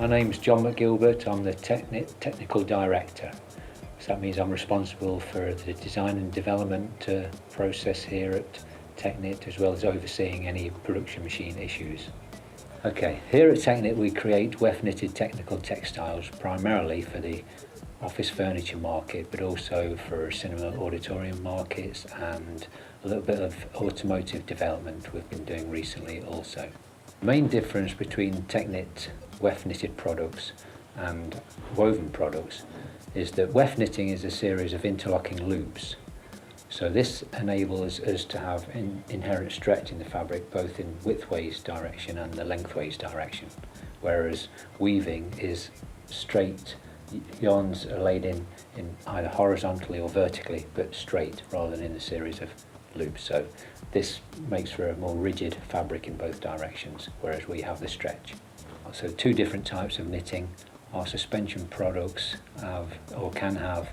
name's John McGilbert. I'm the Teknit Technical Director. So that means I'm responsible for the design and development process here at Teknit, as well as overseeing any production machine issues. Okay, here at Teknit we create Weft knitted technical textiles primarily for the office furniture market, but also for cinema auditorium markets and a little bit of automotive development we've been doing recently also. The main difference between Teknit Weft knitted products and woven products is that Weft knitting is a series of interlocking loops. So this enables us to have inherent stretch in the fabric, both in widthways direction and the lengthways direction, whereas weaving is straight. Yarns are laid in either horizontally or vertically, but straight rather than in a series of loops. So this makes for a more rigid fabric in both directions, whereas we have the stretch. So two different types of knitting. Our suspension products have or can have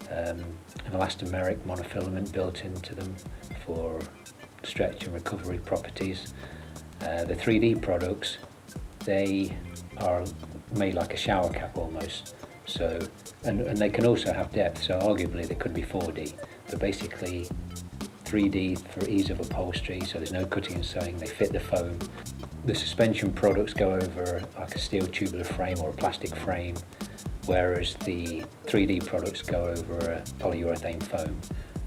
an elastomeric monofilament built into them for stretch and recovery properties. The 3D products, they are made like a shower cap almost. So, and they can also have depth, so arguably they could be 4D, but basically 3D for ease of upholstery, so there's no cutting and sewing, they fit the foam. The suspension products go over like a steel tubular frame or a plastic frame, whereas the 3D products go over a polyurethane foam.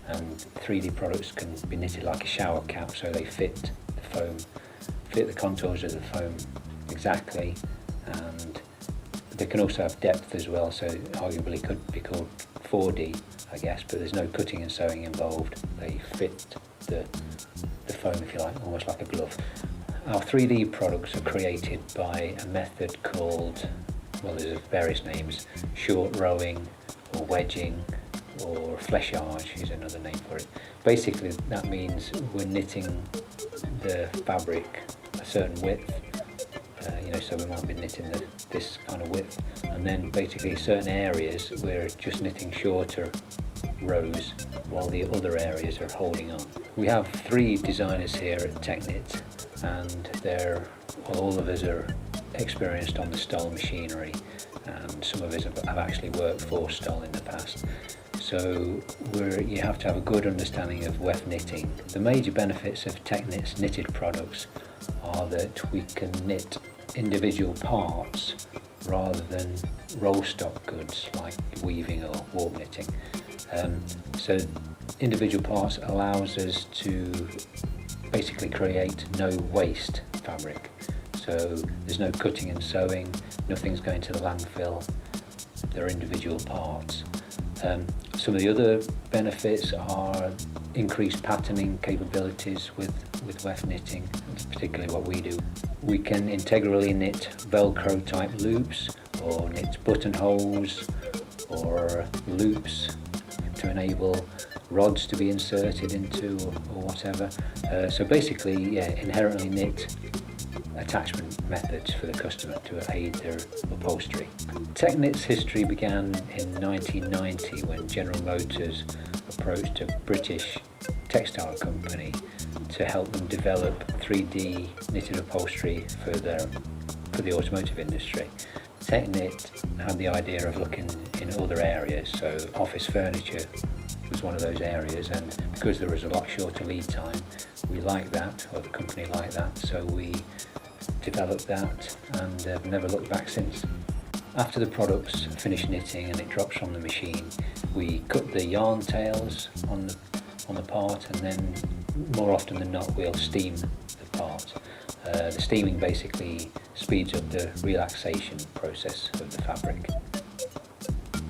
And 3D products can be knitted like a shower cap, so they fit the foam, fit the contours of the foam exactly, and they can also have depth as well, so arguably could be called 4D, I guess, but there's no cutting and sewing involved. They fit the foam, if you like, almost like a glove. Our 3D products are created by a method called, well, there's various names, short rowing or wedging or flechage is another name for it. Basically that means we're knitting the fabric a certain width, so we might be knitting this kind of width, and then basically certain areas we're just knitting shorter rows while the other areas are holding on. We have 3 designers here at Teknit, and all of us are experienced on the Stoll machinery, and some of us have actually worked for Stoll in the past. So you have to have a good understanding of weft knitting. The major benefits of Teknit's knitted products are that we can knit individual parts rather than roll stock goods like weaving or warp knitting. So individual parts allows us to basically create no waste fabric. So there's no cutting and sewing, nothing's going to the landfill, they're individual parts. Some of the other benefits are increased patterning capabilities with weft knitting, that's particularly what we do. We can integrally knit Velcro type loops or knit buttonholes or loops to enable rods to be inserted into or whatever. So basically, inherently knit attachment methods for the customer to aid their upholstery. Teknit's history began in 1990 when General Motors approached a British textile company to help them develop 3D knitted upholstery for the automotive industry. Teknit had the idea of looking in other areas, so office furniture was one of those areas, and because there was a lot shorter lead time, we liked that, or the company liked that, so we developed that and have never looked back since. After the product's finished knitting and it drops from the machine, we cut the yarn tails on the part, and then more often than not we'll steam the part. The steaming basically speeds up the relaxation process of the fabric.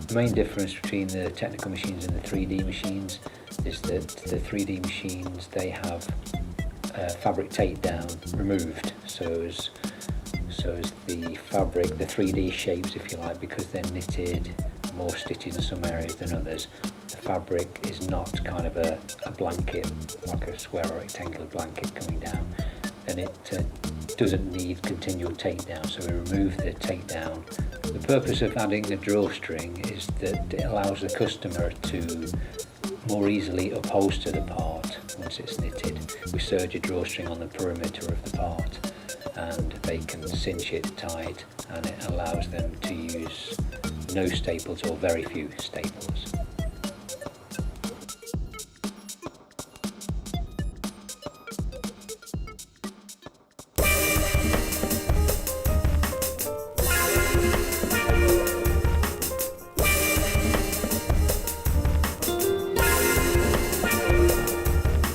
The main difference between the technical machines and the 3D machines is that the 3D machines, they have fabric takedown removed, so as the fabric, the 3D shapes if you like, because they're knitted, more stitches in some areas than others, the fabric is not kind of a blanket, like a square or rectangular blanket coming down, and it doesn't need continual takedown, so we remove the takedown. The purpose of adding the drawstring is that it allows the customer to more easily upholster the part once it's knitted. We serge a drawstring on the perimeter of the part, and they can cinch it tight, and it allows them to use no staples or very few staples.